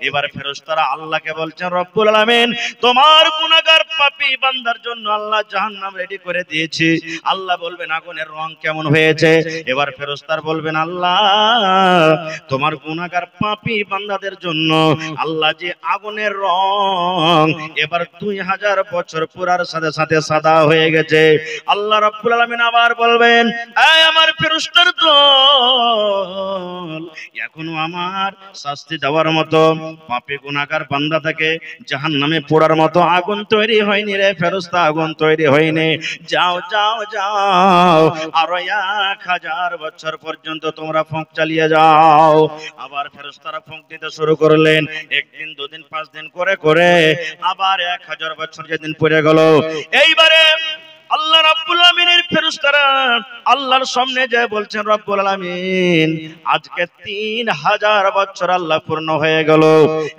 এবার ফেরেশতারা আল্লাহকে বলছেন রব্বুল আলামিন তোমার গুনাহগার পাপী বান্দার জন্য আল্লাহ জাহান্নাম রেডি করে দিয়েছি। আল্লাহ বলবেন আগুনের রং কেমন হয়েছে? এবার ফেরেশতারা বলবেন আল্লাহ তোমার গুনাহগার পাপী বান্দাদের জন্য আল্লাহ যে আগুনের রং এবার 2000 বছর পুরার সাথে সাথে সাদা হয়ে গেছে। আল্লাহ রাব্বুল আলামিন আবার বলবেন এই আমার ফেরেশতার দল এখনো আমার শাস্তি দেওয়ার মতো পাপী গুনাহগার বান্দা থেকে জাহান্নামে পোড়ার মতো আগুন তৈরি হয়নি রে ফেরেশতা, আগুন তৈরি হয়নি। যাও যাও যাও আরো 1000 বছর পর্যন্ত তোমরা ফুঁক চালিয়ে যাও। আবার ফেরেশতারা ফুঁক দিতে শুরু করলেন। একদিন দুদিন 5 দিন করে করে আবার 1000 বছর যেদিন পড়ে গেল, এইবারে আল্লাহ রাব্বুল আলামিনের ফেরেশতারা আল্লাহর সামনে যায় বলছেন রব্বুল আলামিন আজকে 3000 বছর আল্লাহ পূর্ণ হয়ে গেল।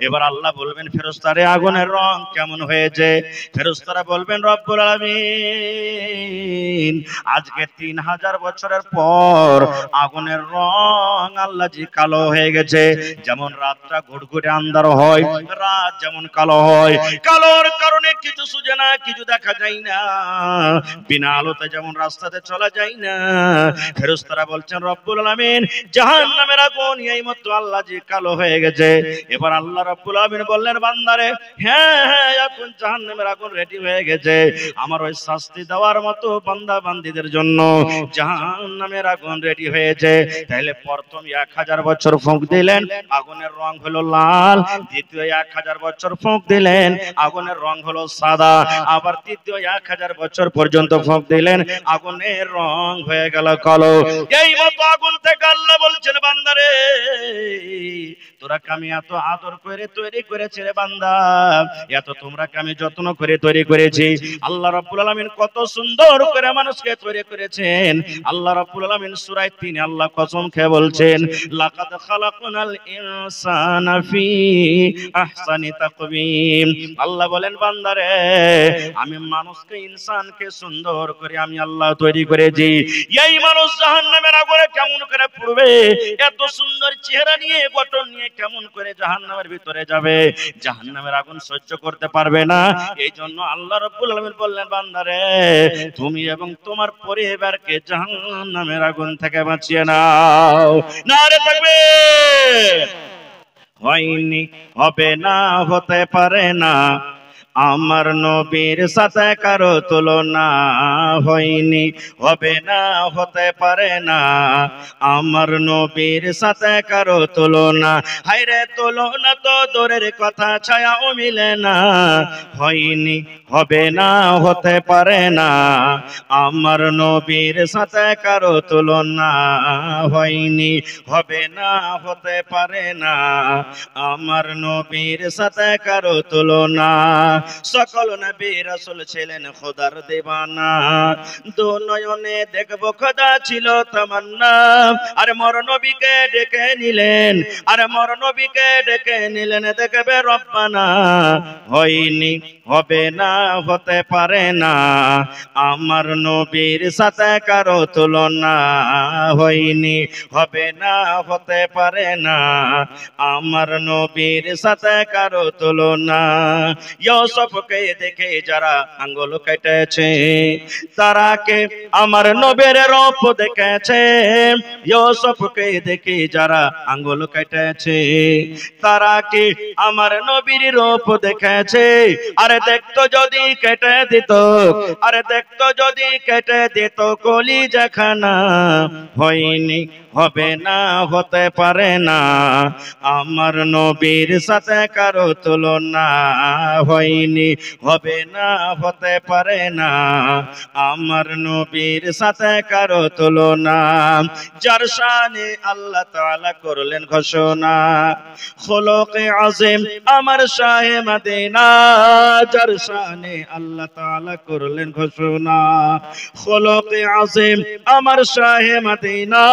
এবার আল্লাহ বলবেন ফেরেশতারে আগুনের রং কেমন হয়েছে? ফেরেশতারা বলবেন রব্বুল আলামিন আজকে 3000 বছরের পর আগুনের রং আল্লাহ জি কালো হয়ে গেছে। যেমন রাতটা ঘুটঘুটে আন্ধার হয়, রাত যেমন কালো হয়, কালোর কারণে কিছু সুজে না, কিছু দেখা যায় না, বিনা আলোতে যেমন রাস্তাতে চলা যায় না। ফেরেশতারা বলছেন রব্বুল আলামিন জাহান্নামের আগুন এইমাত্র আল্লাহ জি কালো হয়ে গেছে। এবার আল্লাহ রাব্বুল আলামিন বললেন বান্দারে হ্যাঁ হ্যাঁ এখন জাহান্নামের আগুন রেডি হয়ে গেছে আমার ওই শাস্তি দেওয়ার মতো বান্দা বান্দীদের জন্য জাহান্নামের আগুন রেডি হয়েছে। তাহলে প্রথম 1000 বছর ফুঁক দিলেন আগুনের রং হলো লাল, দ্বিতীয় 1000 বছর ফুঁক দিলেন আগুনের রং হলো সাদা, আবার তৃতীয় 1000 বছর পর্যন্ত ফুঁক দিলেন আগুনের রং হয়ে গেল কালো। এই মতো আগুন থেকে আল্লাহ বলছেন বান্দারে তোরা আমি এত আদর করে তৈরি করেছি রে বান্দা, এত তোমরা আমি যত্ন করে তৈরি করেছি। আল্লাহ রাব্বুল আলামিন কত সুন্দর করে মানুষকে তৈরি করেছেন। আল্লাহ রাব্বুল আলামিন সূরা 3 আল্লাহ কসম খেয়ে বলছেন লাকাদ খালাকনাল ইনসানা ফি আহসানি তাকওয়িম। আল্লাহ বলেন বান্দারে আমি মানুষকে ইনসানকে সুন্দর করে আমি আল্লাহ তৈরি করেছি। এই মানুষ জাহান্নামের আগুনে কেমন করে পড়বে, এত সুন্দর চেহারা নিয়ে গঠন নিয়ে কেমন করে জাহান্নামের ভিতরে যাবে, জাহান্নামের আগুন সহ্য করতে পারবে না। এই জন্য আল্লাহ রাব্বুল আলামিন বললেন বান্দারে তুমি এবং তোমার পরিবারকে জাহান্নামের আগুন থেকে বাঁচিয়ে নাও। নারে তাকবীর। হয়নি হবে না হতে পারে না আমার নবীর সাথে কারো তুলনা, হয়নি হবে না হতে পারে না আমার নবীর সাথে কারো তুলনা। হায়রে তুলনা তো দূরের কথা ছায়াও মিলে না, হয়নি হবে না হতে পারে না আমার নবীর সাথে কারো তুলনা, হয়নি হবে না হতে পারে না আমার নবীর সাথে কারো তুলনা। সকল নবী রাসূল ছিলেন খোদার দিওয়ানা, দু নয়নে দেখবো খোদা ছিল তামান্না। আরে মর নবীকে ডেকে নিলেন, আরে মর নবীকে ডেকে নিলেন দেখবে রব্বানা। হয়নি হবে না হতে পারে না আমার নবীর সাথে কারো তুলনা, হয়নি হবে না হতে পারে না আমার নবীর সাথে কারো তুলনা। ইউসুফকে দেখে যারা আঙ্গুল কেটেছে তারা কে আমার নবীর রূপ দেখেছে। ইউসুফকে দেখে যারা আঙ্গুল কেটেছে তারা কি আমার নবীর রূপ দেখেছে। আরে দেখতো যদি কেটে দিত, আরে দেখতো যদি কেটে দিত কলিজাখানা, হয়নি হবে না হতে পারে না আমার নবীর সাথে কারো তুলনা, হয়নি হবে না হতে পারে না আমার নবীর সাথে কারো তুলনা। যার শানে আল্লাহ তাআলা করলেন ঘোষণা খুলুকে আযীম আমার শাহে মদিনা, যার শানে আল্লাহ তাআলা করলেন ঘোষণা খুলুকে আযীম আমার শাহে মদিনা।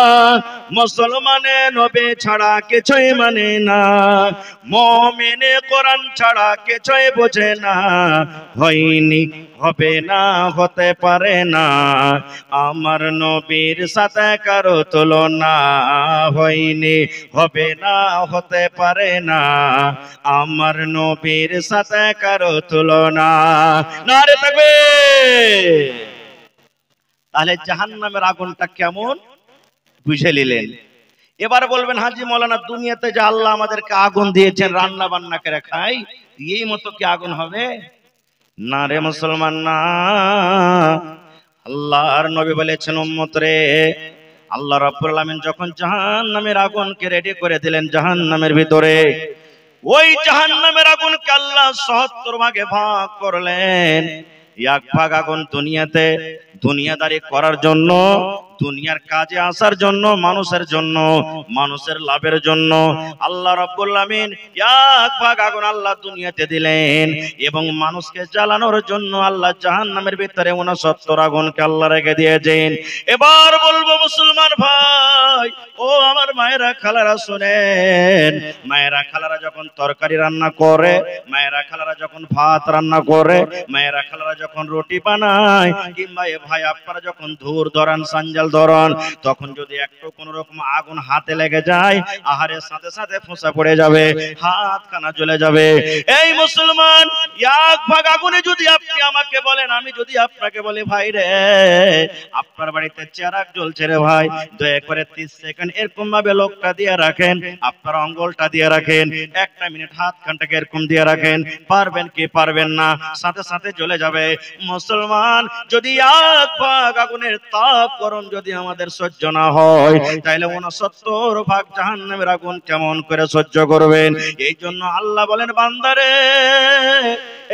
মুসলমানে নবী ছাড়া কিছুই মানে না, মুমিনে কোরআন ছাড়া কিছুই বোঝে না, হয়নি হবে না হতে পারে না, আমার নবীর সাথে কারো তুলনা, হয়নি হবে না হতে পারে না, আমার নবীর সাথে কারো তুলনা। নারে তাকবীর। তাহলে জাহান্নামের আগুনটা কেমন বুঝে নিলেন। এবার বলবেন হাজি মৌলানা দুনিয়াতে যে আল্লাহ আমাদেরকে আগুন দিয়েছেন রান্না বান্না করে খাই, এই মতো কি আগুন হবে? না রে মুসলমান না। আল্লাহর নবী বলেছেন উম্মত রে, আল্লাহ রাব্বুল আলামিন যখন জাহান্নামের আগুনকে রেডি করে দিলেন জাহান্নামের ভিতরে, ওই জাহান্নামের আগুনকে আল্লাহ ৭০ ভাগে ভাগ করলেন। এক ভাগ আগুন দুনিয়াতে দুনিয়াদারি করার জন্য, দুনিয়ার কাজে আসার জন্য, মানুষের জন্য, মানুষের লাভের জন্য আল্লাহ রাব্বুল আলামিন এক ভাগ আগুন আল্লাহ দুনিয়াতে দিলেন, এবং মানুষকে জ্বালানোর জন্য আল্লাহ জাহান্নামের ভিতরে ৬৯ আগুনকে আল্লাহ রেখে দিয়েছেন। এবার বলবো মুসলমান ভাই, ও আমার মায়েরা খালারা শুনেন, মায়েরা খালারা যখন তরকারি রান্না করে, মায়েরা খালারা যখন ভাত রান্না করে, মায়েরা খালারা যখন রুটি বানায়, কিংবা এ ভাই আপনারা যখন ধুর ধরান সাঞ্জাল ধরান, তখন যদি একটু কোন রকম আগুন হাতে লেগে যায়, আহারের সাথে সাথে ফোঁসা পড়ে যাবে, হাত খানা জ্বলে যাবে। এই মুসলমান, এক ভাগ আগুনে যদি আপনি আমাকে বলেন, আমি যদি আপনাকে বলি ভাই রে আপনার বাড়িতে চেরাগ জ্বলছে রে ভাই, দয়া করে 30 সেকেন্ড এরকম ভাবে লোকটা দিয়ে রাখেন, আপনার আঙ্গুলটা দিয়ে রাখেন, 1 মিনিট হাত খানটাকে এরকম দিয়ে রাখেন, পারবেন কি পারবেন না? সাথে সাথে জ্বলে যাবে। মুসলমান, যদি এক ভাগ আগুনের তাপ গরম যদি আমাদের সহ্য না হয়, তাহলে ৬৯ ভাগ জাহান্নামের আগুন কেমন করে সহ্য করবেন? এই জন্য আল্লাহ বলেন বান্দারে,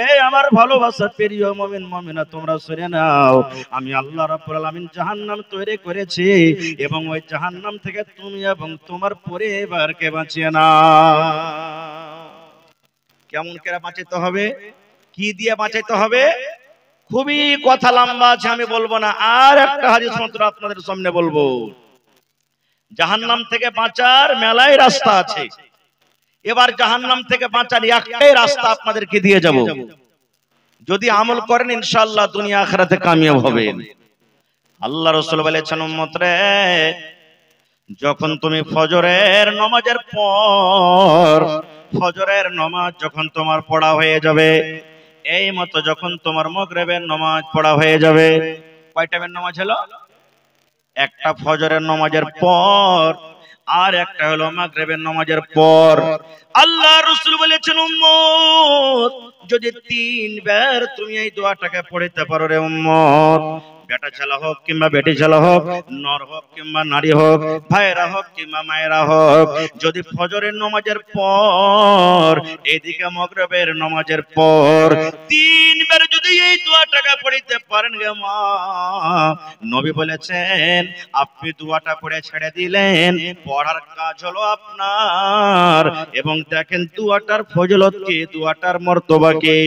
এই আমার ভালোবাসা প্রিয় মুমিন মুমিনা, তোমরা শুনে নাও, আমি আল্লাহ রাব্বুল আলামিন জাহান্নাম তৈরি করেছি, এবং ওই জাহান্নাম থেকে তুমি এবং তোমার পরিবারকে বাঁচিয়ে নাও। কেমন করে বাঁচাতে হবে? কি দিয়ে বাঁচাতে হবে? খুবই কথা লম্বা আছে, আমি বলবো না। আর একটা হাদিস মাত্র আপনাদের সামনে বলবো। জাহান্নাম থেকে বাঁচার মেলাই রাস্তা আছে। এবার জাহান্নাম থেকে বাঁচার একটাই রাস্তা আপনাদেরকে দিয়ে যাব, যদি আমল করেন ইনশাআল্লাহ দুনিয়া আখিরাতে কামিয়াব হবেন। আল্লাহ রাসূল বলেছেন উম্মত রে, যখন তুমি ফজরের নামাজের পর, ফজরের নামাজ যখন তোমার পড়া হয়ে যাবে, এই মতো যখন তোমার মাগরিবের নামাজ পড়া হয়ে যাবে, কয় টাইমের নামাজ হলো? একটা ফজরের নামাজের পর, আর একটা হলো মাগরিবের নামাজের পর। আল্লাহ রাসূল বলেছেন উম্মত, যদি 3 বার তুমি এই দোয়াটাকে পড়তে পারো রে উম্মত, বেটা ছেলে হোক কিংবা বেটি ছেলে হোক, নর হোক কিংবা নারী হোক, ভাইরা হোক কিংবা মায়েরা হোক, যদি ফজরের নামাজের পর, এদিকে মাগরিবের নামাজের পর 3 বার যদি এই দোয়াটাকে পড়তে পারেন গে মা, নবী বলেছেন আপনি দোয়াটা পড়ে ছেড়ে দিলেন, পড়ার কাজ হলো আপনার, এবং দেখেন দোয়াটার ফজিলত কি, দোয়াটার মর্তবা কি,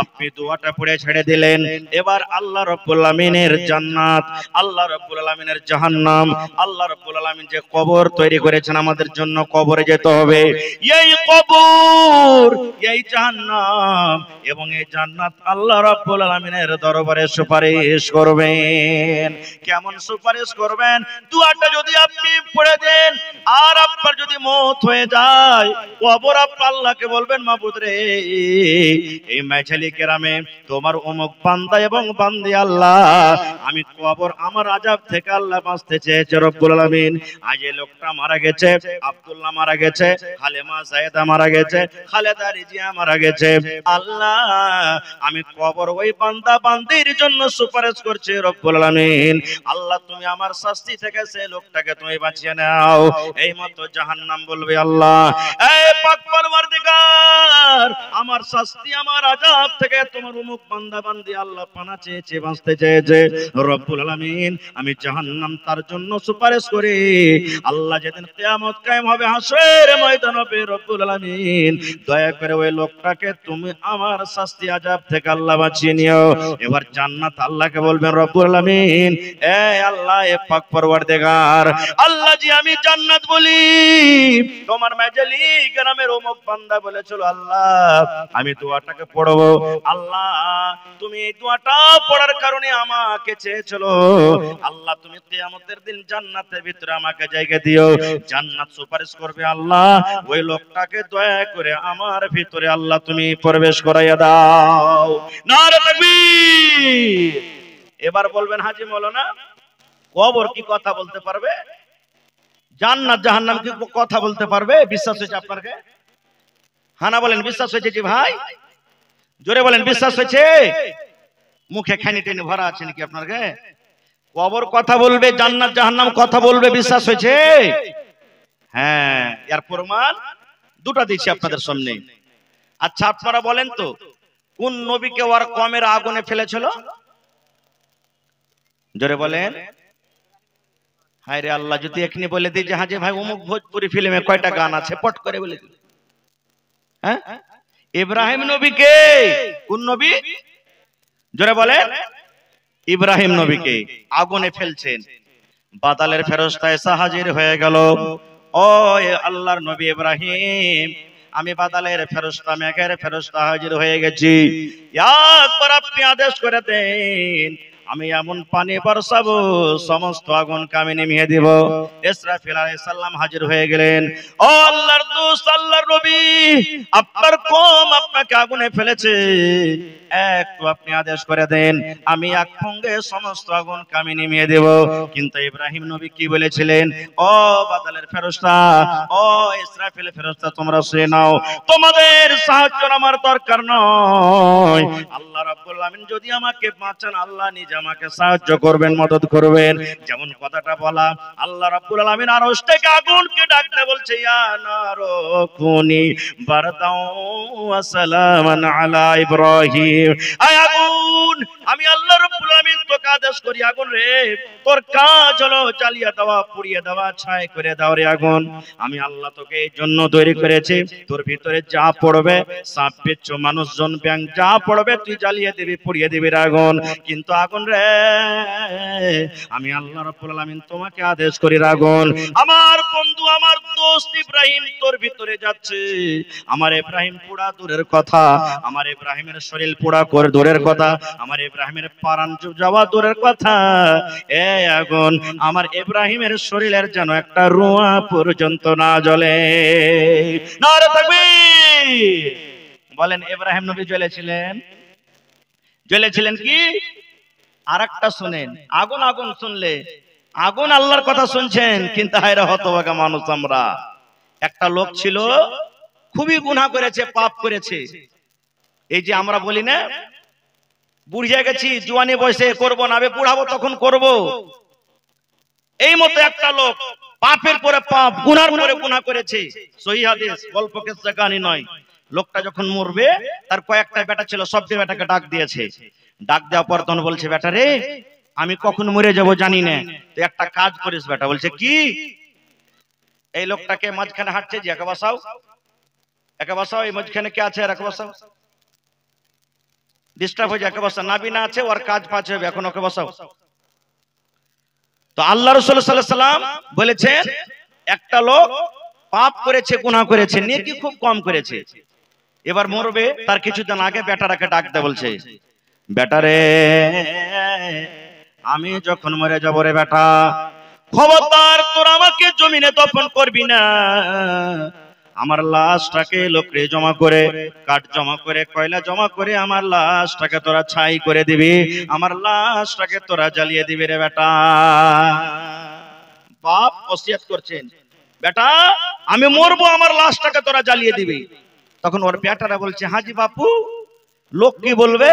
আপনি দোয়াটা পড়ে ছেড়ে দিলেন। এবার আল্লাহ রাব্বুল আলামিনের জান্নাত, আল্লাহ রাব্বুল আলামিনের জাহান্নাম, আল্লাহ রাব্বুল আলামিন যে কবর তৈরি করেছেন আমাদের জন্য, কবরে যেতে হবে, এই কবর, এই জাহান্নাম এবং এই জান্নাত আল্লাহ রাব্বুল আলামিনের দরবারে সুপারিশ করবেন। কেমন সুপারিশ করবেন? দোয়াটা যদি আপনি পড়ে দেন আর আপনার যদি মওত হয়ে যায়, কবর আপনার আল্লাহকে বলবেন মাবুদ রে, এই মাইছালি কেরামে তোমার অমুক বান্দা এবং বান্দি আল্লাহ, আমি কবর আমার আযাব থেকে আল্লাহ বাঁচতে চেয়েছে রব্বুল আলামিন, আজ এই লোকটা মারা গেছে, আব্দুল্লাহ মারা গেছে, হালিমা সাইয়েদা মারা গেছে, খালেদা রিজিয়া মারা গেছে, আল্লাহ আমি কবর ওই বান্দা বান্দির জন্য সুপারিশ করছি রব্বুল আলামিন, আল্লাহ তুমি আমার শাস্তি থেকে সেই লোকটাকে তুমি বাঁচিয়ে নাও। এই মতো জাহান্নাম বলবে আল্লাহ, এই পাক পরওয়ারদিগার আমার শাস্তি আমার আযাব থেকে তোমার উমুক বান্দা বান্দি আল্লাহ পানা চেয়েছে বাঁচতে চেয়েছে রব্বুল আলামিন আমি জাহান্নাম তার জন্য সুপারিশ করি আল্লাহ যেদিন কিয়ামত কায়েম হবে হাসরের ময়দান হবে রব্বুল আলামিন দয়া করে ওই লোকটাকে তুমি আমার শাস্তি আযাব থেকে আল্লাহ বাঁচিয়ে নিও এবার জান্নাত আল্লাহকে বলবেন রব্বুল আলামিন এ আল্লাহ এ পাক পরওয়ারদিগার আল্লাহ জি আমি জান্নাত বলি তোমার মেজলি গ্রামের অমুক বান্দা বলেছিল আল্লাহ আমি দোয়াটাকে পড়বো আল্লাহ তুমি এই দোয়াটা পড়ার কারণে আমাকে চেয়েছিল আল্লাহ তুমি কিয়ামতের দিন জান্নাতের ভিতরে আমাকে জায়গা দিও জান্নাত সুপারিশ করবে আল্লাহ ওই লোকটাকে দয়া করে আমার ভিতরে আল্লাহ তুমি প্রবেশ করাইয়া দাও নারে তাকবীর এবার বলবেন হাজী মাওলানা কবর কি কথা বলতে পারবে জান্নাত জাহান্নাম কি কথা বলতে পারবে বিশ্বাস হয়েছে আপনাকে হানা বলেন বিশ্বাস হয়েছে জি ভাই জোরে বলেন বিশ্বাস হয়েছে মুখে খানি টেনে ভরা আছে নাকি আপনাকে কবর কথা বলবে জান্নাত জাহান্নাম কথা বলবে বিশ্বাস হয়েছে হ্যাঁ এর প্রমাণ দুটো দিচ্ছি আপনাদের সামনে আচ্ছা আপনারা বলেন তো কোন নবীকে ওর কমের আগুনে ফেলেছিল জোরে বলেন হায় রে আল্লাহ যদি এখনি বলে দিই যে হাজি ভাই অমুক ভোজপুরি ফিল্মে কয়টা গান আছে পট করে বলে দিই হ্যাঁ ইব্রাহিম নবীকে কোন নবী জোরে বলেন ইব্রাহিম নবীকে আগুনে ফেলছেন বাতালের ফেরেশতা এসে হাজির হয়ে গেল ও আল্লাহর নবী ইব্রাহিম আমি বাতালের ফেরেশতা মেঘের ফেরেশতা হাজির হয়ে গেছি একবার আপনি আদেশ করে দেন আমি এমন পানি বর্ষাবো সমস্ত আগুনকে আমি নিভিয়ে দিব ইসরাফিল আলাইহিস সালাম হাজির হয়ে গেলেন ও আল্লাহর দোস্ত আল্লাহর নবী আপনার কওম আপনাকে আগুনে ফেলেছে একটু আপনি আদেশ করে দেন আমি এক সঙ্গে সমস্ত আগুনকে আমি নিভিয়ে দেব কিন্তু ইব্রাহিম নবী কি বলেছিলেন ও বাদলের ফেরেশতা ও ইসরাফিল ফেরেশতা তোমরা শুনে নাও তোমাদের সাহায্য আমার দরকার নয় আল্লাহ রাব্বুল আলামিন যদি আমাকে বাঁচান আল্লাহ নিজে আমাকে সাহায্য করবেন মদদ করবেন যেমন কথাটা বলা আল্লাহ রাব্বুল আলামিন আরশ থেকে আগুনকে ডাকতে বলছে ইয়া নারু কুনি বারদাও ওয়া সালামান আলা ইব্রাহিম আয় আগুন আমি আল্লাহ রাব্বুল আলামিন তোকে আদেশ করি আগুন রে তোর কাজ হলো জ্বালিয়ে দেওয়া পুড়িয়ে দেওয়া ছাই করে দাও রে আগুন আমি আল্লাহ তোকে এই জন্য তৈরি করেছি তোর ভিতরে যা পড়বে সাপ বিচ্ছু মানুষজন ব্যাং যা পড়বে তুই জ্বালিয়ে দিবি পুড়িয়ে দিবি রে আগুন কিন্তু আগুন রে আমি আল্লাহ রাব্বুল আলামিন তোমাকে আদেশ করি আগুন আমার বন্ধু আমার দোস্ত ইব্রাহিম তোর ভিতরে যাচ্ছে আমার ইব্রাহিম পোড়া দূরের কথা আমার ইব্রাহিমের শরীর পোড়া করে দূরের কথা আমার ইব্রাহিমের প্রাণ যাওয়া দূরের কথা এ আগুন আমার ইব্রাহিমের শরীরের যেন একটা রোঁয়া পর্যন্ত না জ্বলে নারে তাকবীর বলেন ইব্রাহিম নবী জ্বলেছিলেন কি আরেকটা শুনেন আগুন আগুন শুনলে আগুন আল্লাহর কথা শুনছেন কিন্তু হায়রে হতভাগা মানুষ আমরা একটা লোক ছিল খুবই গুনাহ করেছে পাপ করেছে এই যে আমরা বলি না বুড়িয়ে গেছি জওয়ানি বয়সে করব না আবে বুড়াবো তখন করব এই মতো একটা লোক পাপের পরে পাপ গুনার পরে গুনাহ করেছে সহিহ হাদিস গল্প কিসসা কাহিনী নয় লোকটা যখন মরবে তার কয়েকটা বেটা ছিল সবটি বেটাকে ডাক দিয়েছে ডাক দেওয়ার পর তখন বলছে বেটা রে আমি কখন মরে যাব জানি না তুই একটা কাজ করিস বেটা বলছে কি এই লোকটাকে মাঝখানে হাঁটছে যে একা বসাও এই মাঝখানে কে আছে একা বসাও ডিস্টার্ব হয়ে যায় একা বসা নাবি না আছে ওর কাজ পাচ্ছে হবে এখন ওকে বসাও তো আল্লাহ রাসূল সাল্লাল্লাহু আলাইহি সাল্লাম বলেছেন একটা লোক পাপ করেছে গুনাহ করেছে নেকি খুব কম করেছে এবার মরবে তার কিছুদিন আগে বেটাটাকে ডাকতে বলছে বেটারে আমি যখন মরে যাব রে বেটা খবরদার তোর আমাকে জমিনে দফন করবি না আমার লাশটাকে লোকরে জমা করে কাঠ জমা করে কয়লা জমা করে আমার লাশটাকে তোরা ছাই করে দিবি আমার লাশটাকে তোরা জ্বালিয়ে দিবি রে বেটা বাপ ওসিয়ত করছেন বেটা আমি মরবো আমার লাশটাকে তোরা জ্বালিয়ে দিবি তখন ওর বেটারা বলছে হাজি বাপু লোক কি বলবে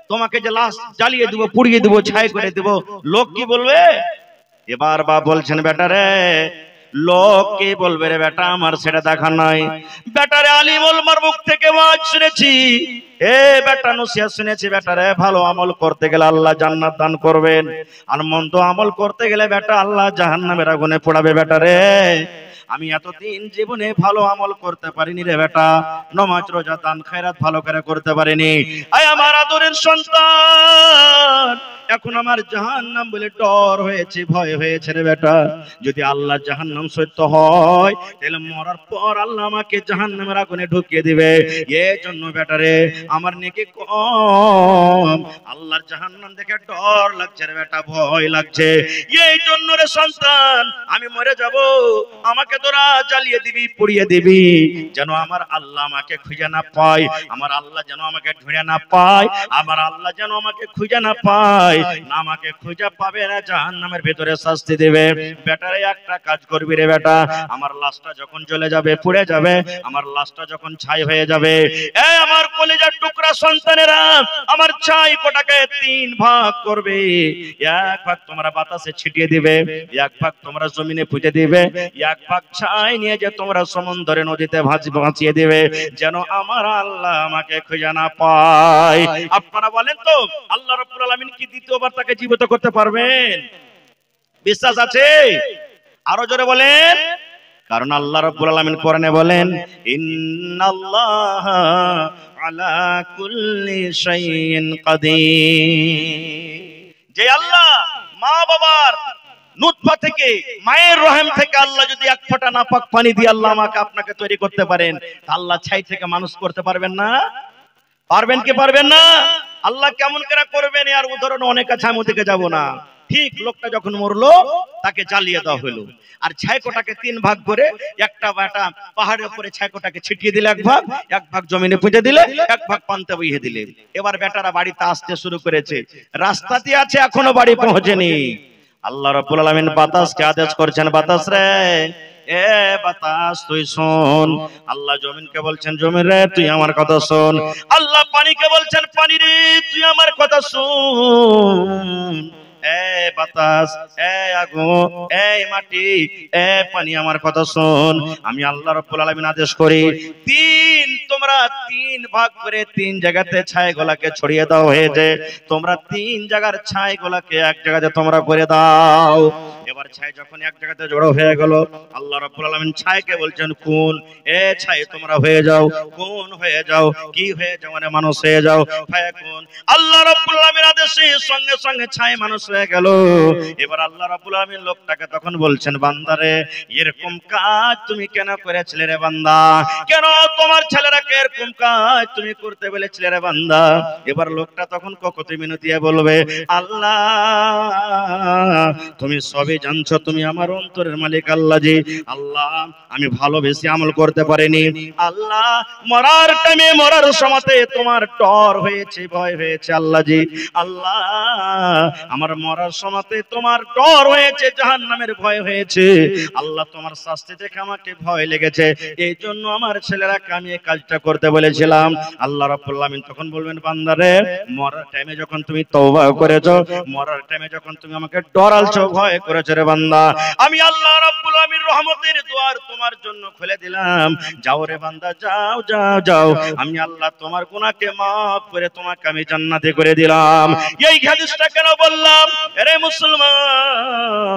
তোমাকে যে লাশ জ্বালিয়ে দিব পুড়িয়ে দিব ছাই করে দিব লোক কি বলবে এবার বাপ বলছেন বেটারে লোক কি বলবে রে বেটা আমার সেটা দেখা নাই বেটারে আলিমুল মার মুখ থেকে ওয়াজ ওয়াজ শুনেছি, এ বেটা নসিহত শুনেছি, বেটা রে ভালো আমল করতে গেলে আল্লাহ জান্নাত দান করবেন, আর মন্দ আমল করতে গেলে বেটা আল্লাহ জাহান্নামের আগুনে পোড়াবে। বেটা রে আমি এতদিন জীবনে ভালো আমল করতে পারিনি রে বেটা, নামাজ রোজা দান খায়রাত ভালো করে করতে পারিনি। আয় আমার আদরের সন্তান, এখন আমার জাহান্নাম বলে ডর হয়েছে, ভয় হয়েছে রে বেটা। যদি আল্লাহ জাহান্নাম সত্য হয় তাহলে মরার পর আল্লাহ আমাকে জাহান্নামের আগুনে ঢুকিয়ে দিবে। এই জন্য বেটা রে আমার নেকি কম, আল্লাহর জাহান্নাম দেখে ডর লাগছে রে বেটা, ভয় লাগছে। এই জন্য রে সন্তান, আমি মরে যাব, আমাকে তোরা জ্বালিয়ে দিবি, পুড়িয়ে দিবি, যেন আমার আল্লাহ আমাকে খুঁজে না পায়, আমার আল্লাহ যেন আমাকে ঢুঁড়ে না পায়, আমার আল্লাহ যেন আমাকে খুঁজে না পায়। না আমাকে খুঁজে পাবে না, জাহান্নামের ভিতরে শাস্তি দেবে। বেটারে একটা কাজ করবি রে বেটা, আমার লাশটা যখন জ্বলে যাবে, পুড়ে যাবে, আমার লাশটা যখন ছাই হয়ে যাবে, এই আমার কলিজার টুকরা সন্তানেরা, আমার ছাই কোটাকে 3 ভাগ করবে। 1 ভাগ তোমরা বাতাসে ছিটিয়ে দিবে, 1 ভাগ তোমরা জমিনে পুঁতে দিবে, 1 ভাগ ছাই নিয়ে যে তোমরা সমুদ্রে নদীতে ভাসিয়ে দিবে, যেন আমার আল্লাহ আমাকে খুঁজে না পায়। আপনারা বলেন তো আল্লাহ রাব্বুল আলামিন কি দ্বিতীয়বার তাকে জীবিত করতে পারবেন? বিশ্বাস আছে? আরো জোরে বলেন। কারণ আল্লাহ রাব্বুল আলামিন কোরআনে বলেন, ইন্নাল্লাহা আলা কুল্লি শাইইন কাদির। যে আল্লাহ মা বাবার নুতফা থেকে, মায়ের রহম থেকে আল্লাহ যদি 1 ফোঁটা নাপাক পানি দিয়ে আল্লাহ আমাকে আপনাকে তৈরি করতে পারেন, আল্লাহ ছাই থেকে মানুষ করতে পারবেন না? পারবেন কি পারবেন না? আল্লাহ কেমন করে করবেন আর উদাহরণ অনেক আছে, আমি ওদিকে যাব না। ঠিক লোকটা যখন মরলো তাকে জ্বালিয়ে দেওয়া হলো, আর ছাইকোটাকে 3 ভাগ করে, একটা বাটা পাহাড়ের উপরে ছাইকোটাকে ছিটিয়ে দিলে 1 ভাগ, 1 ভাগ জমিনে পুঁতে দিলে, 1 ভাগ পান্তে বইয়ে দিলে। এবার বেটারা বাড়িতে আসতে শুরু করেছে, রাস্তাতে আছে, এখনো বাড়ি পৌঁছেনি। আল্লাহ রাব্বুল আলামিন বাতাসকে আদেশ করছেন, বাতাস রে, এ বাতাস তুই শোন। আল্লাহ জমিনকে বলছেন, জমিন রে তুই আমার কথা শোন। আল্লাহ পানিকে বলছেন, পানি রে তুই আমার কথা শোন। এ বাতাস, এ আগুন, এই মাটি, এ পানি আমার কথা শোন। আমি আল্লাহ রাব্বুল আলামিন আদেশ করি, তোমরা 3 ভাগ করে 3 জায়গাতে ছাইগুলাকে ছড়িয়ে দাও হয়েছে, তোমরা 3 জায়গার ছাইগুলাকে 1 জায়গাতে তোমরা করে দাও। এবার ছাই যখন 1 জায়গাতে জড়ো হয়ে গেল, আল্লাহ রাব্বুল আলামিন ছাইকে বলছেন, কোন এ ছাই তোমরা হয়ে যাও, কোন হয়ে যাও, কি হয়ে যাও, মানে মানুষ হয়ে যাও। ফায়াকুন, আল্লাহ রাব্বুল আলামিন আদেশে সঙ্গে সঙ্গে ছাই মানুষ হয়ে গেল। এবার আল্লাহ রাব্বুল আলামিন লোকটাকে তখন বলছেন, বান্দারে এরকম কাজ তুমি কেন করেছিলে রে বান্দা? কেন তোমার ছেলেরাকে এরকম কাজ তুমি করতে বলেছিলে রে বান্দা? এবার লোকটা তখন ককতি মিনতি বলবে, আল্লাহ তুমি সবই জানছো, তুমি আমার অন্তরের মালিক আল্লাহ জি। আল্লাহ আমি ভালোবেসে আমল করতে পারিনি, আল্লাহ মরার টাইমে, মরার সময়তে তোমার ডর হয়েছে, ভয় হয়েছে আল্লাহ জি। আল্লাহ আমার মরার সময়তে তোমার ডর হয়েছে, জাহান্নামের ভয় হয়েছে আল্লাহ, তোমার শাস্তি দেখে আমাকে ভয় লেগেছে, এই জন্য আমার ছেলেরাকে আমি এই কাজটা করতে বলেছিলাম। আল্লাহ রাব্বুল আলামিন তখন বলবেন, বান্দারে মরার টাইমে যখন তুমি তওবা করেছো, মরার টাইমে যখন তুমি আমাকে ডরালছো, ভয় করেছো রে বান্দা, আমি আল্লাহ রাব্বুল আলামিন রহমতের দুয়ার তোমার জন্য খুলে দিলাম। যাও রে বান্দা, যাও যাও যাও, আমি আল্লাহ তোমার গুনাহকে maaf করে তোমাকে আমি জান্নাতে করে দিলাম। এই হাদিসটা কেন বললাম? আরে মুসলমান,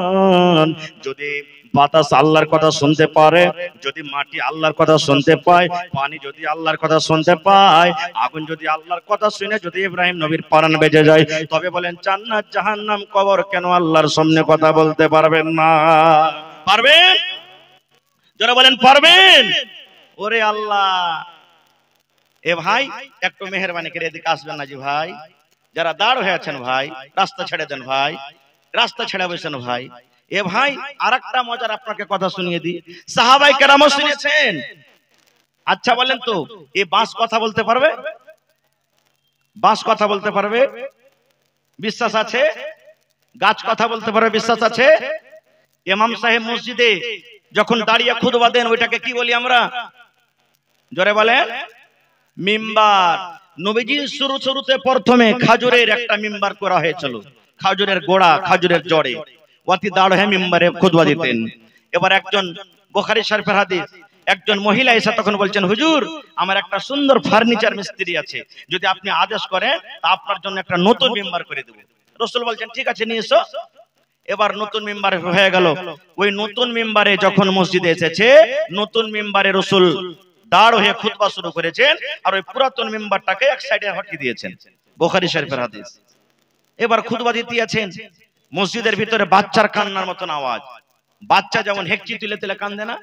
যদি বাতাস আল্লাহর কথা শুনতে পারে, যদি মাটি আল্লাহর কথা শুনতে পায়, পানি যদি আল্লাহর কথা শুনতে পায়, আগুন যদি আল্লাহর কথা শুনে যদি ইব্রাহিম নবীর প্রাণ বেজে যায়, তবে বলেন জান্নাত জাহান্নাম কবর কেন আল্লাহর সামনে কথা বলতে পারবেন না? পারবেন? যারা বলেন পারবেন। ওরে আল্লাহ, এ ভাই একটু মেহেরবানি করে এদিকে আসবেন না জি ভাই, যারা দাঁড় হয়ে আছেন ভাই রাস্তা ছেড়ে দেন ভাই, রাস্তা ছেড়ে বসেন ভাই। এ ভাই আরেকটা মজার আপনাকে কথা শুনিয়ে দিই, সাহাবায়ে কেরাম শুনেছেন। আচ্ছা বলেন তো, এই বাঁশ কথা বলতে পারবে? বাঁশ কথা বলতে পারবে? বিশ্বাস আছে? গাছ কথা বলতে পারবে? বিশ্বাস আছে? ইমাম সাহেব মসজিদে যখন দাঁড়িয়ে খুতবা দেন, ওইটাকে কি বলি আমরা? জোরে বলেন। মিম্বার। নবীজির শুরুতে প্রথমে খাজুরের একটা মিম্বার করা হয়েছিল, খাজুরের গোড়া, খাজুরের জড়ে, ওয়াতি দাঁড় হয়ে মিম্বারে খুতবা দিতেন। এবার একজন বুখারী শরীফের হাদিস, একজন মহিলা এসে তখন বলছেন, হুজুর আমার একটা সুন্দর ফার্নিচার মিস্ত্রি আছে, যদি আপনি আদেশ করেন তা আপনার জন্য একটা নতুন মেম্বার করে দেব। রাসূল বলছেন ঠিক আছে নিয়ে এসো। এবার নতুন মেম্বার হয়ে গেল। ওই নতুন মেম্বারে যখন মসজিদে এসেছে, নতুন মেম্বারে রাসূল দাঁড় হয়ে খুতবা শুরু করেছেন, আর ওই পুরাতন মেম্বারটাকে এক সাইডে হটিয়ে দিয়েছেন। বুখারী শরীফের হাদিস। এবার খুতবা দিতেছেন, মসজিদের ভিতরে বাচ্চার কান্নার মতন আওয়াজ। বাচ্চা যেমন হেঁকচি তুলে তুলে কান্দে না,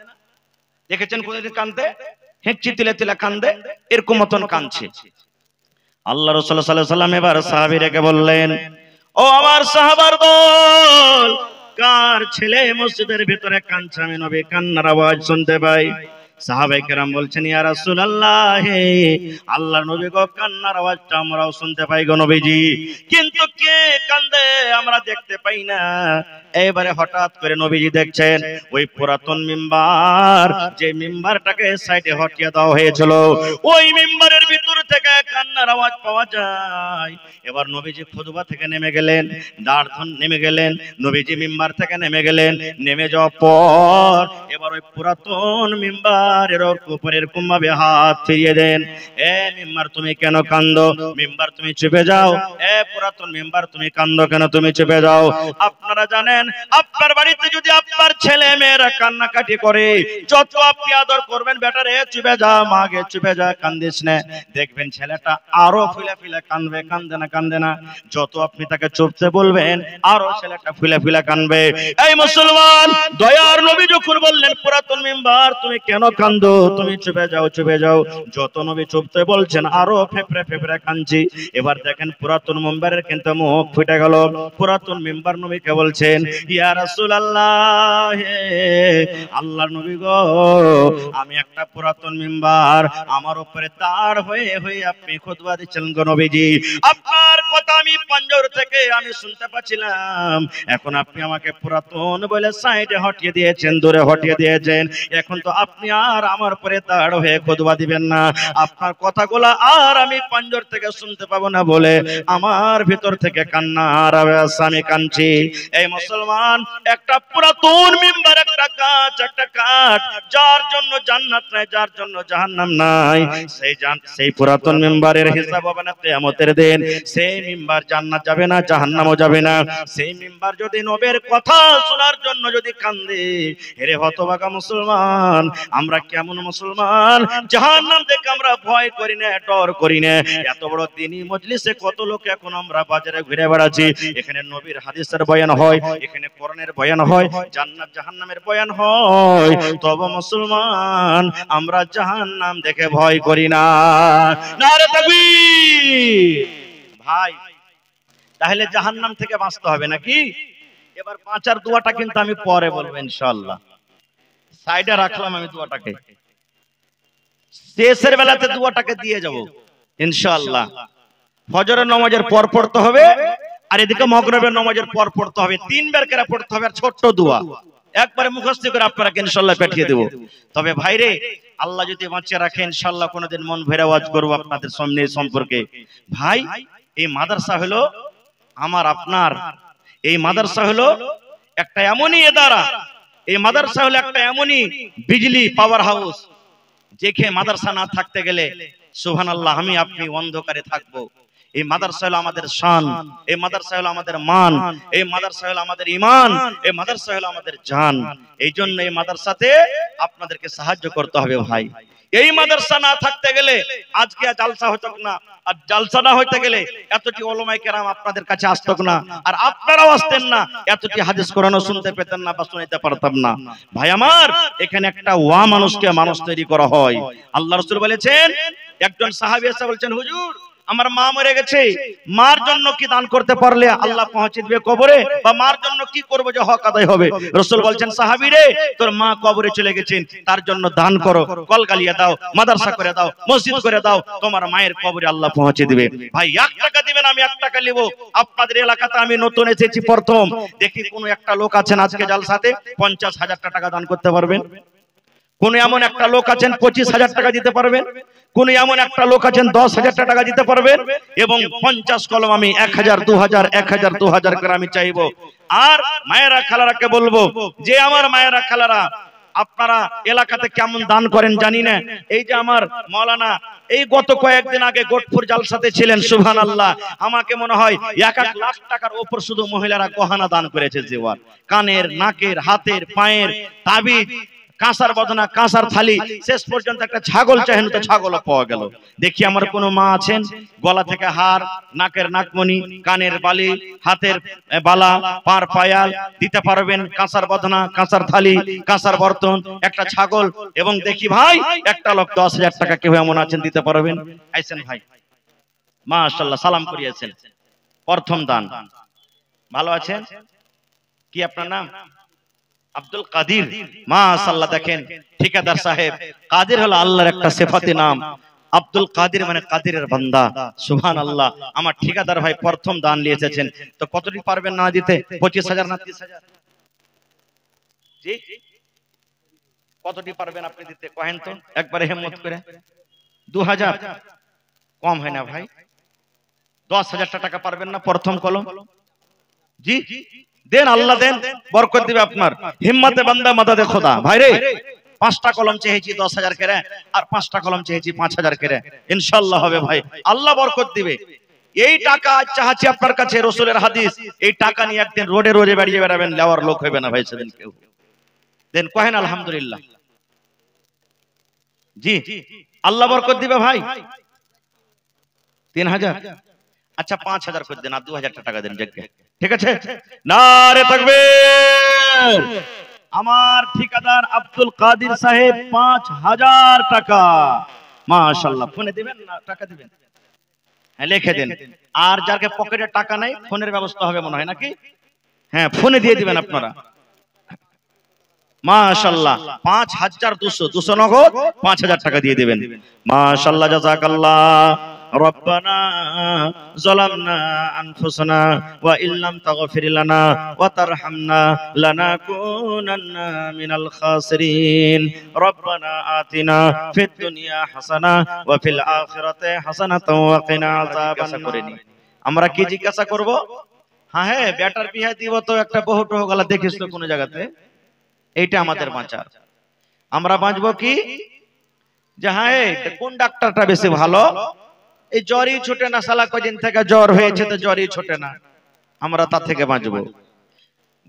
দেখেছেন কোনদিন কান্দে? হেঁকচি তুলে তুলে কান্দে, এরকম মতন কাঁদছে। আল্লাহ রাসূল সাল্লাল্লাহু আলাইহি ওয়াসাল্লাম এবার সাহাবীদেরকে বললেন, ও আমার সাহাবার দল, কার ছেলে মসজিদের ভিতরে কাঁদছে? আমি নবী কান্নার আওয়াজ শুনতে পাই। সাহাবায়ে কেরাম বলছেন, ইয়া রাসূলুল্লাহ, আল্লাহর নবী গো, কান্নার আওয়াজটা আমরাও শুনতে পাই গো নবীজি, কিন্তু কে কান্দে আমরা দেখতে পাই না। এবারে হঠাৎ করে নবীজি দেখছেন ওই পুরাতন মিম্বার, যে মিম্বারটাকে সাইডে হটিয়ে দেওয়া হয়েছিল, ওই মিম্বারের ভিতর থেকে কান্নার আওয়াজ পাওয়া যায়। এবার নবীজি খুতবা থেকে নেমে গেলেন, দাঁড় নেমে গেলেন, নবীজি মিম্বার থেকে নেমে গেলেন। নেমে যাওয়ার পর এবার ওই পুরাতন মিম্বারের উপরে এরকম ভাবে হাত ফিরিয়ে দেন, এ মিম্বার তুমি কেন কান্দো? মিম্বার তুমি চুপে যাও। এ পুরাতন মিম্বার তুমি কান্দো কেন? তুমি চুপে যাও। আপনারা জানেন, আপনার বাড়িতে যদি আপনার ছেলে মেয়েরা কান্নাকাটি করে, যত আপনি আদর করবেন, বেটা রে চুপে যা, মাগে চুপে যা, কান্দিস না, দেখবেন ছেলেটা আরো ফুলে ফুলে কান্দবে। কান্দে না? কান্দে না? যত আপনি তাকে চুপতে বলবেন, আরো ছেলেটা ফুলে ফুলে কান্দবে। এই মুসলমান, দয়ার নবী যখন বললেন পুরাতন মিম্বার তুমি কেন কান্দো, তুমি চুপে যাও, চুপে যাও, যত নবী চুপতে বলছেন আরো ফেফড়ে ফেফড়ে কাঁদছি। এবার দেখেন পুরাতন মিম্বারের কিন্তু মুখ ফুটে গেল। পুরাতন মিম্বার নবীকে বলছেন, ইয়া রাসূলুল্লাহ, আল্লাহর নবী গো, আমি একটা পুরাতন মিম্বার, আমার উপরে দাঁড় হয়ে হয়ে আপনি খুতবা দিচ্ছেন গো নবীজি, আপনার কথা আমি পাঞ্জর থেকে আমি শুনতে পাচ্ছিলাম, এখন আপনি আমাকে পুরাতন বলে সাইডে হটিয়ে দিয়েছেন, দূরে হটিয়ে দিয়েছেন, এখন তো আপনি আর আমার উপরে দাঁড় হয়ে খুতবা দিবেন না, আপনার কথাগুলো আর আমি পাঞ্জর থেকে শুনতে পাবো না বলে আমার ভিতর থেকে কান্নার আওয়াজ আমি কাঁদছি। এই মুসলমান, একটা পুরাতন মিম্বার, একটা গাছ, একটা কাঠ, যার জন্য জান্নাত নাই, যার জন্য জাহান্নাম নাই, সেই পুরাতন মিম্বারের হিসাব হবে না কিয়ামতের দিন। সেই মিম্বার জান্নাত যাবে না, জাহান্নামও যাবে না। সেই মিম্বার যদি নবীর কথা শোনার জন্য যদি কান্দে, হেরে হতভাগা মুসলমান, আমরা কেমন মুসলমান, জাহান্নাম দেখে আমরা ভয় করি না, ডর করি না। এত বড় দ্বীনি মজলিসে কত লোক এখন আমরা বাজারে ঘুরে বেড়াচ্ছি, এখানে নবীর হাদিসের বয়ান হয়, এখানে কোরআনের বয়ান হয়, জান্নাত জাহান্নামের বয়ান হয়, তবে মুসলমান আমরা জাহান্নাম দেখে ভয় করি না। নারে তাকবীর! ভাই, তাহলে জাহান্নাম থেকে বাঁচতে হবে নাকি? এবার পাঁচার দোয়াটা কিন্তু আমি পরে বলবো ইনশাআল্লাহ, সাইডে রাখলাম আমি দোয়াটাকে, শেষের বেলাতে দোয়াটাকে দিয়ে যাব ইনশাআল্লাহ। ফজরের নামাজের পর পড়তে হবে, আর এদিকে মাগরিবের নামাজের পর পড়তে হবে, তিনবার করে পড়তে হবে, আর ছোট্ট দোয়া একবারে মুখস্থ করে আপনাকে ইনশাআল্লাহ পাঠিয়ে দেব। তবে ভাইরে, আল্লাহ যদি বাঁচিয়ে রাখে ইনশাআল্লাহ কোনোদিন মন ভরে ওয়াজ করব আপনাদের সামনে সম্পর্কে। ভাই, এই মাদ্রাসা হলো আমার আপনার, এই মাদ্রাসা হলো একটা এমনই ইদারা, এই মাদ্রাসা হলো একটা এমনই বিজলি পাওয়ার হাউস, যেখানে মাদ্রাসা না থাকতে গেলে সুবহানাল্লাহ আমি আপনি অন্ধকারে থাকবো। এই মাদ্রাসা হলো আমাদের শান, এই মাদ্রাসা হলো আমাদের মান, এই মাদ্রাসা হলো আমাদের ঈমান, এই মাদ্রাসা হলো আমাদের জান। এই জন্য এই মাদ্রাসাতে আপনাদেরকে সাহায্য করতে হবে ভাই। এই মাদ্রাসা না থাকতে গেলে আজকে জালসা হতো না, আর জালসা না হইতে গেলে এতটি ওলামায়ে কেরাম আপনাদের কাছে আসতো না, আর আপনারাও আসতেন না, এতটি হাদিস কোরআনও শুনতে পেতেন না বা শুনাইতে পারতাম না। ভাই আমার, এখানে একটা ওয়া মানুষকে মানুষ তৈরি করা হয়। আল্লাহ রাসূল বলেছেন, একজন সাহাবী এসে বলছেন, হুজুর আমার মা মরে গেছে, মার জন্য কি দান করতে পারলে আল্লাহ পৌঁছে দিবে কবরে, বা মার জন্য কি করব যে হক আদায় হবে? রাসূল বলছেন, সাহাবী রে, তোর মা কবরে চলে গেছেন, তার জন্য দান করো, কলগালিয়া দাও, মাদ্রাসা করে দাও, মসজিদ করে দাও, তোমার মায়ের কবরে আল্লাহ পৌঁছে দিবে। ভাই 1 টাকা দিবেন, আমি 1 টাকা নিব। আপনাদের এলাকাতে আমি নতুন এসেছি প্রথম, দেখি কোন একটা লোক আছেন আজকে জালসাতে 50,000 টাকা দান করতে পারবেন? কোন এমন একটা লোক আছেন 25,000 টাকা দিতে পারবেন? কোন এমন একটা লোক আছেন 10,000 টাকা দিতে পারবেন? এবং 50 কলম আমি 1000 2000 1000 2000 করে আমি চাইবো। আর মায়েরা খালারাকে বলবো যে আমার মায়েরা খালারা, আপনারা এলাকাতে কেমন দান করেন জানি না। এই যে আমার মাওলানা এই গত কয়েকদিন আগে গোটপুর জালসাতে ছিলেন, সুবহানাল্লাহ, আমাকে মনে হয় 1 লাখ টাকার উপর শুধু মহিলারা গহনা দান করেছে, জেওয়ার, কানের, নাকের, হাতের, পায়ের, তাবিজ, কাঁসার বদনা, কাঁসার থালি, শেষ পর্যন্ত একটা ছাগল চাহেন তো ছাগলও পাওয়া গেল। দেখি আমার কোনো মা আছেন গলা থেকে হার, নাকের নাকমণি, কানের বালি, হাতের বালা, পার পায়াল দিতে পারবেন? কাঁসার বদনা, কাঁসার থালি, কাঁসার বর্তন, একটা ছাগল, এবং দেখি ভাই একটা লোক 10,000 টাকা কেউ এমন আছেন দিতে পারবেন? আইছেন ভাই, মাশাআল্লাহ, সালাম করিয়েছেন, প্রথম দান। ভালো আছেন? কি আপনার নাম? আব্দুল কাদির, মাশাআল্লাহ। দেখেন ঠিকাদার সাহেব, কাদির হলো আল্লাহর একটা সিফাতি নাম। আব্দুল কাদির মানে কাদিরের বান্দা, সুবহানাল্লাহ। আমার ঠিকাদার ভাই প্রথম দান নিয়ে এসেছেন, তো কতটি পারবেন না দিতে? 25,000 না 30,000? জি, কতটি পারবেন আপনি দিতে কহেন তো একবারে হিম্মত করে? 2,000 কম হয় না ভাই? 10,000 টাকা পারবেন না প্রথম কলম? জি দেন, আল্লাহ দেন, বরকত দিবে আপনার। হিম্মতে বান্দা মাদাদে খোদা। ভাই রে, 5টা কলম চেয়েছি 10,000 করে, আর 5টা কলম চেয়েছি 5,000 করে, ইনশাআল্লাহ হবে ভাই, আল্লাহ বরকত দিবে। এই টাকা চাচ্ছি আপনার কাছে, রাসূলের হাদিস, এই টাকা নিয়ে একদিন রোডে রোডে বেরিয়ে বেড়াবেন, লেওয়ার লোক হবে না ভাই সেদিন কেউ। দেন, কহেন আলহামদুলিল্লাহ। জি, আল্লাহ বরকত দিবে ভাই। 3,000, আচ্ছা 5,000 করে দেন, আর 2,000 টাকা দেন যজ্ঞে, ঠিক আছে? নারে তাকবীর। আমার ঠিকাদার আব্দুল কাদির সাহেব 5,000 টাকা, মাশাআল্লাহ। ফোনে দিবেন না টাকা দিবেন? হ্যাঁ, লিখে দেন। আর যার পকেটে টাকা নাই, ফোনের ব্যবস্থা হবে মনে হয় নাকি? হ্যাঁ, ফোনে দিয়ে দিবেন আপনারা, মাশাআল্লাহ। 5,200 নগদ 5,000 টাকা দিয়ে দিবেন, মাশাআল্লাহ, জাযাকাল্লাহ। রব্বানা যালামনা আনফুসানা ওয়া ইল্লাম তাগফির লানা ওয়া তারহামনা লানাকুনান্না মিনাল খাসিরিন। রব্বানা আতিনা ফিদ দুনিয়া হাসানা ওয়া ফিল আখিরাতি হাসানাতাও ওয়া কিনা আযাবান নার। আমরা কি জিজ্ঞাসা করব? হ্যাঁ, বেটার বিয়া দিব তো একটা বহু টহ গলা দেখিস তো কোন জায়গাতে? এইটা আমাদের বাঁচা। আমরা বাঁচবো কি? যে হ্যাঁ, কোন ডাক্তারটা বেশি ভালো? এই জ্বরই ছোটে না, শালা কদিন থেকে জ্বর হয়েছে তো জ্বরই ছোটে না, আমরা তার থেকে বাঁচবো।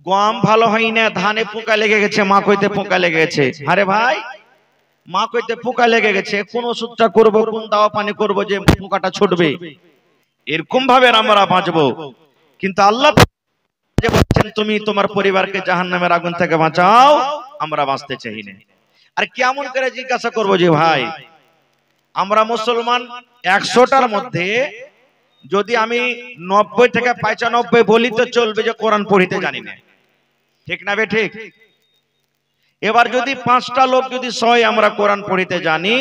গম ভালো হয় না, ধানে পোকা লেগে গেছে, মা কইতে পোকা লেগে গেছে। আরে ভাই, মা কইতে পোকা লেগে গেছে, কোন ওষুধটা করব, কোন দাওয়া পানি করব যে পোকাটা ছুটবে? এরকম ভাবে আমরা বাঁচবো। কিন্তু আল্লাহ যে বলছেন তুমি তোমার পরিবারকে জাহান্নামের আগুন থেকে বাঁচাও, আমরা বাঁচতে চাই না। আর কেমন করে জিজ্ঞাসা করব যে ভাই, আমরা মুসলমান 100টার মধ্যে যদি আমি 90 থেকে 95 বলি তো চলবে যে কোরআন পড়িতে জানি না, ঠিক না বে ঠিক? এবার যদি 5টা লোক যদি 100 আমরা কোরআন পড়িতে জানি,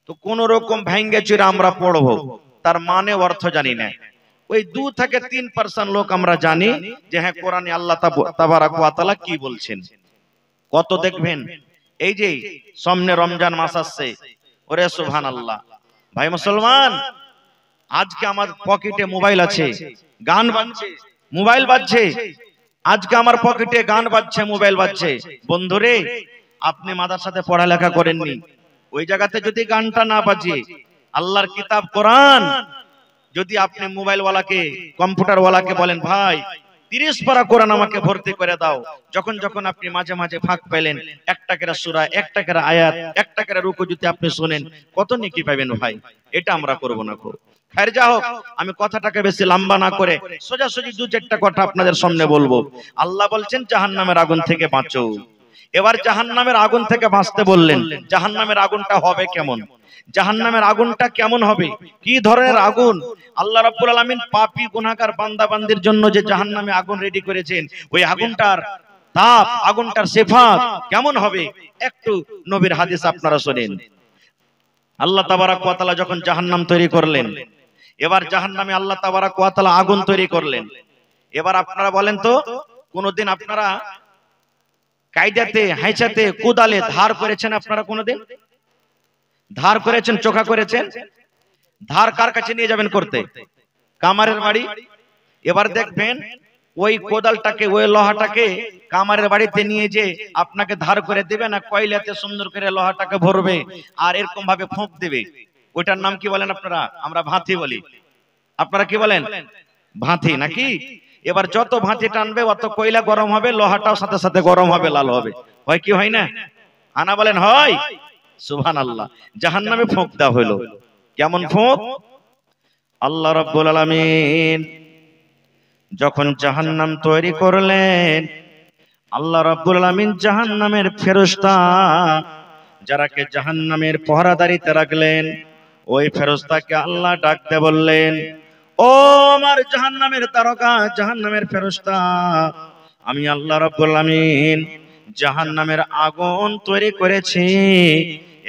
তো কোন রকম ভাঙ্গে চুরে আমরা পড়বো, তার মানে অর্থ জানি না। ওই 2 থেকে 3% লোক আমরা জানি যে হ্যাঁ কোরআনে আল্লাহ তাবারাক ওয়া তাআলা কি বলছেন। কত দেখবেন, এই যে সামনে রমজান মাস আসছে, ওরে সুবহানাল্লাহ ভাই মুসলমান, আজকে আমার পকেটে মোবাইল আছে, গান বাজছে, মোবাইল বাজছে, আজকে আমার পকেটে গান বাজছে, মোবাইল বাজছে। বন্ধুরে, আপনি মাদ্রাসাতে পড়ালেখা করেননি, ওই জায়গাতে যদি গানটা না বাজে, আল্লাহর কিতাব কোরআন, যদি আপনি মোবাইল ওয়ালাকে, কম্পিউটার ওয়ালাকে বলেন ভাই 30 পারা কোরআন আমাকে ভর্তি করে দাও, যখন যখন আপনি মাঝে মাঝে ফাঁক পেলেন একটা করে সূরা, একটা করে আয়াত, একটা করে রুকু যদি আপনি শুনেন, কত নেকি পাবেন ভাই। এটা আমরা করব না। খৈর, যা হোক, আমি কথাটাকে বেশি লম্বা না করে সোজাসুজি 2-4টা কথা আপনাদের সামনে বলবো। আল্লাহ বলছেন জাহান্নামের আগুন থেকে বাঁচো। এবার জাহান্নামের আগুন থেকে বাঁচতে বললেন, জাহান্নামের আগুনটা হবে কেমন? জাহান্নামের আগুনটা কেমন হবে, কি ধরনের আগুন? আল্লাহ রাব্বুল আলামিন পাপী গুনাহগার বান্দা বান্দির জন্য যে জাহান্নামে আগুন রেডি করেছেন, ওই আগুনটার তাপ, আগুনটার সিফাত কেমন হবে, একটু নবীর হাদিস আপনারা শুনেন। আল্লাহ তাবারাক ওয়া তাআলা যখন জাহান্নাম তৈরি করলেন, এবার জাহান্নামে আল্লাহ তাবারাক ওয়া তাআলা আগুন তৈরি করলেন। এবার আপনারা বলেন তো, কোনদিন আপনারা কায়দাতে, হাইচাতে, কুদালে ধার করেছেন? আপনারা কোনদিন ধার করেছেন, চোখা করেছেন? ধার কার কাছে নিয়ে যাবেন করতে? কামারের বাড়ি। এবার দেখবেন ওই কোদালটাকে ওই লোহাটাকে কামারের বাড়িতে নিয়ে যে আপনাকে ধার করে দেবে না, কয়লাতে সুন্দর করে লোহাটাকে ভরবে আর এরকম ভাবে ফোঁক দেবে। ওইটার নাম কি বলেন আপনারা? আমরা ভাঁতি বলি। আপনারা কি বলেন? ভাঁতি নাকি? এবার যত ভাঁতি টানবে অত কয়লা গরম হবে, লোহাটাও সাথে সাথে গরম হবে, লাল হবে। হয় কি হয় না? আনা বলেন হয়? সুবহানাল্লাহ। জাহান্নামে ফোঁক দেওয়া হলো। কেমন ফোঁক? আল্লাহ রাব্বুল আলামিন যখন জাহান্নাম তৈরি করলেন, আল্লাহ রাব্বুল আলামিন জাহান্নামের ফেরেশতা যারাকে জাহান্নামের পহরাদারিতে রাখলেন, ওই ফেরেশতাকে আল্লাহ ডাকতে বললেন, ও আমার জাহান্নামের তারকা, জাহান্নামের ফেরেশতা, আমি আল্লাহ রাব্বুল আলামিন জাহান্নামের আগুন তৈরি করেছি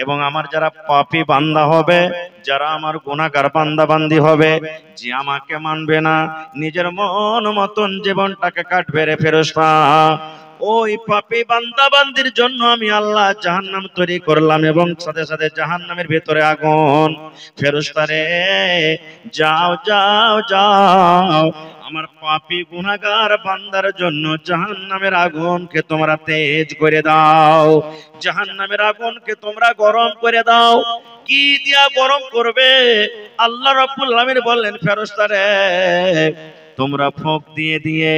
এবং আমার যারা পাপী বান্দা হবে, যারা আমার গুনাহগার বান্দা বান্দি হবে, যে আমাকে মানবে না, নিজের মন মতন জীবনটাকে কাটবে রে ফেরেশতা, ওই পাপী বান্দা বান্দির জন্য আমি আল্লাহ জাহান্নাম তৈরি করলাম এবং সাথে সাথে জাহান্নামের ভিতরে আগুন। ফেরেশতা রে, যাও যাও যাও, আমার পাপী গুনাহগার বান্দার জন্য জাহান্নামের আগুনকে তোমরা তেজ করে দাও, জাহান্নামের আগুনকে তোমরা গরম করে দাও। কি দিয়া গরম করবে? আল্লাহ রাব্বুল আলামিন বললেন, ফেরেশতা রে, তোমরা ফোঁক দিয়ে দিয়ে,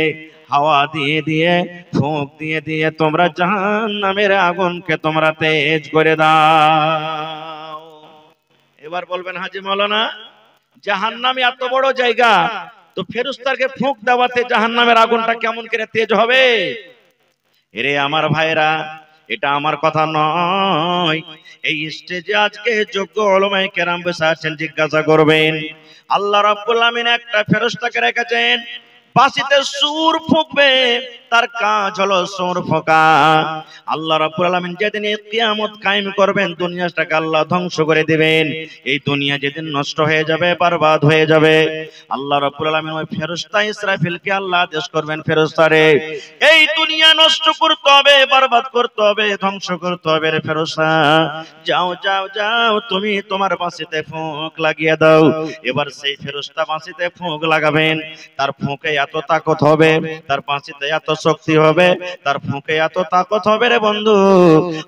হাওয়া দিয়ে দিয়ে, ফোঁক দিয়ে দিয়ে তোমরা জাহান্নামের আগুনকে তোমরা তেজ করে দাও। এবার বলবেন, হাজী মাওলানা, জাহান্নাম এত বড় জায়গা, তো ফেরেশতাকে ফোঁক দেওয়াতে জাহান্নামের আগুনটা কেমন করে তেজ হবে? এরে আমার ভাইরা, এটা আমার কথা নয়। এই স্টেজে আজকে যোগ্য উলামায়ে কেরাম বসে আছেন, জিজ্ঞাসা করবেন। আল্লাহ রাব্বুল আলামিন একটা ফেরেশতাকে রেখেছেন, বাঁশিতে সুর ফুঁকবে, তার কাজ হলো সুর ফোঁকা। আল্লাহ রাব্বুল আলামিন যেদিন কিয়ামত কায়েম করবেন, দুনিয়াটাকে আল্লাহ ধ্বংস করে দিবেন। এই দুনিয়া যেদিন নষ্ট হয়ে যাবে, বরবাদ হয়ে যাবে, আল্লাহ রাব্বুল আলামিন ওই ফেরেশতা ইসরাফিলকে আল্লাহ আদেশ করবেন, ফেরেশতা রে, এই দুনিয়া নষ্ট করতে হবে, বরবাদ করতে হবে, ধ্বংস করতে হবে রে ফেরেশতা, যাও যাও যাও, তুমি তোমার বাঁশিতে ফোঁক লাগিয়ে দাও। এবার সেই ফেরেশতা বাঁশিতে ফোঁক লাগাবেন, তার ফোঁকে এত তাকত হবে, তার বাঁশিতে এত শক্তি হবে, তার ফোঁকে এত তাকত হবে রে বন্ধু,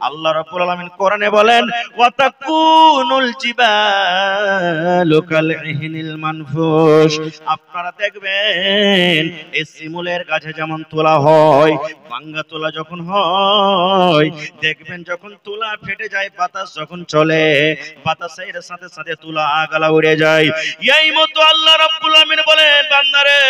আল্লাহ রাব্বুল আলামিন কোরআনে বলেন, ওয়া তাকুনুল জিবালু কাল ইহনিল মানফুস। আপনারা দেখবেন এই শিমুলের গাছে যেমন তোলা হয়, ভাঙ্গা তোলা যখন হয়, দেখবেন যখন তোলা ফেটে যায়, বাতাস যখন চলে, বাতাসের সাথে সাথে তুলা আগলা উড়ে যায়। এই মতো আল্লাহ রাব্বুল আলামিন বলেন, বান্দারে,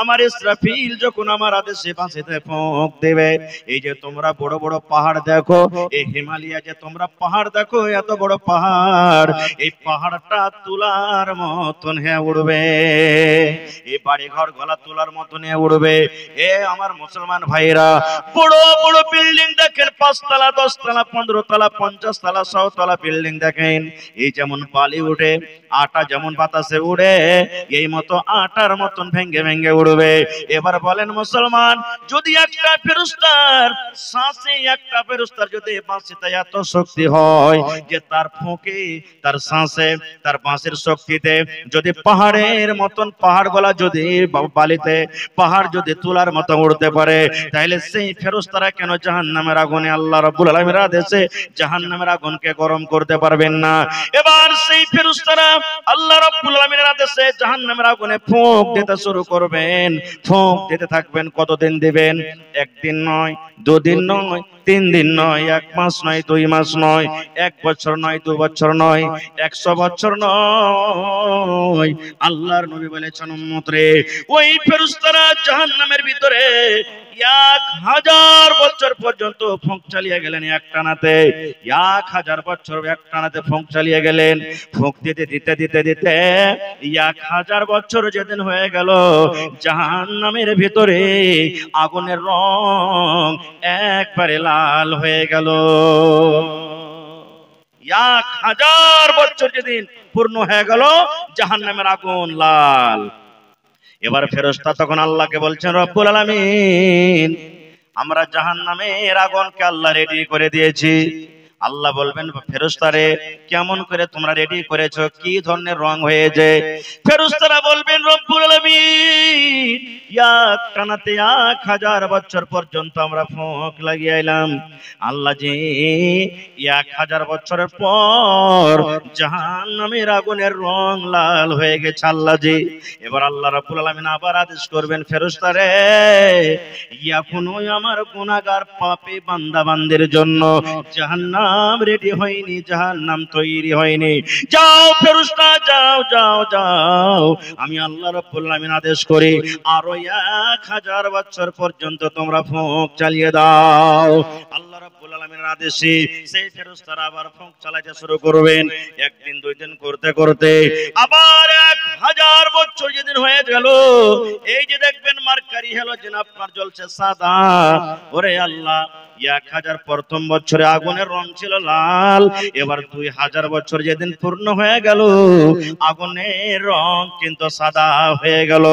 আমার ইসরাফিল যখন আমার আদেশে বাঁশিতে ফোঁক দেবে, এই যে তোমরা বড় বড় পাহাড় দেখো, এই হিমালয় যে তোমরা পাহাড় দেখো, এত বড় পাহাড়, এই পাহাড়টা তুলার মতন হয়ে উড়বে, এই বাড়ি ঘর গলা তুলার মতন হয়ে উড়বে। এ আমার মুসলমান ভাইরা, বড় বড় বিল্ডিং দেখেন, 5 তলা 10 তলা 15 তলা 50 তলা 100 তলা বিল্ডিং দেখেন, এই যেমন বালি উঠে, আটা যেমন বাতাসে উড়ে, এই মতো আটার মতন ভেঙ্গে ভেঙ্গে উড়বে। এবার বলেন মুসলমান, যদি একটা ফেরেশতার শ্বাসে, একটা ফেরেশতার যদি বাঁশিতে এত শক্তি হয় যে তার ফোঁকে, তার শ্বাসে, তার বাঁশির শক্তিতে যদি পাহাড়ের মতন, পাহাড়গুলা যদি বালিতে, পাহাড় যদি তুলার মতো উড়তে পারে, তাহলে সেই ফেরেশতারা কেন জাহান্নামের আগুনে আল্লাহ রাব্বুল আলামিনের আদেশে জাহান্নামের আগুনকে গরম করতে পারবেন না? এবার সেই ফেরেশতারা আল্লাহ রাব্বুল আলামিনের আদেশে জাহান্নামের আগুনে ফোঁক দিতে শুরু করবেন, ফোঁক দিতে থাকবেন। কতদিন দিবেন? একদিন নয়, দুদিন নয়, 3 দিন নয়, 1 মাস নয়, 2 মাস নয়, 1 বছর নয়, 2 বছর নয়, 100 বছর নয়। আল্লাহর নবী বলেছেন, উম্মত রে, ওই ফেরেশতারা জাহান্নামের ভিতরে 1000 বছর পর্যন্ত ফোঁক চালিয়ে গেলেন একটানাতে, 1000 বছর একটানাতে ফোঁক চালিয়ে গেলেন। ফোঁক দিতে দিতে দিতে দিতে 1000 বছর যেদিন হয়ে গেল, জাহান্নামের ভিতরে আগুনের রং একবারে লাল হয়ে গেল। 1000 বছর যেদিন পূর্ণ হয়ে গেল, জাহান্নামের আগুন লাল। এবার ফেরেশতা তখন আল্লাহকে বলছেন, রব্বুল আলামিন, আমরা জাহান্নামের আগুনকে আল্লাহ রেডি করে দিয়েছি। আল্লাহ বলবেন ফেরেশতারে কেমন করে তোমরা রেডি করেছো, কি ধরনের রং হয়েছে? ফেরেশতারা বলবেন রব্বুল আলামিন এক টানাতে 1000 বছর পর্যন্ত আমরা ফোঁক লাগিয়ে এলাম। আল্লাহ জি 1000 বছরের পর জাহান্নামের আগুনের রং লাল হয়ে গেছে আল্লাহ জি। এবার আল্লাহ রাব্বুল আলামিন আবার আদেশ করবেন ফেরেশতারে এখনো আমার গুনাহগার পাপী বান্দা বান্দির জন্য জাহান্নাম রেডি হয়নি, জাহান্নাম তৈরি হয়নি। যাও ফেরেশতা যাও যাও যাও, আমি আল্লাহ রাব্বুল আলামিন আদেশ করি আরো 1000 বছর পর্যন্ত তোমরা ফোঁক চালিয়ে দাও। আল্লাহ রাব্বুল আলামিনের আদেশে সেই ফেরেশতারা আবার ফোঁক চালাতে শুরু করবেন। একদিন দুই দিন করতে করতে আবার 1000 বছর যেদিন হয়ে গেল, এই যে দেখবেন মার্কারি হ্যালোজেন আপনার জ্বলছে সাদা। ওরে আল্লাহ 1000 প্রথম বছরে আগুনের রং ছিল লাল, এবার 2000 বছর যেদিন পূর্ণ হয়ে গেল আগুনের রং কিন্তু সাদা হয়ে গেল।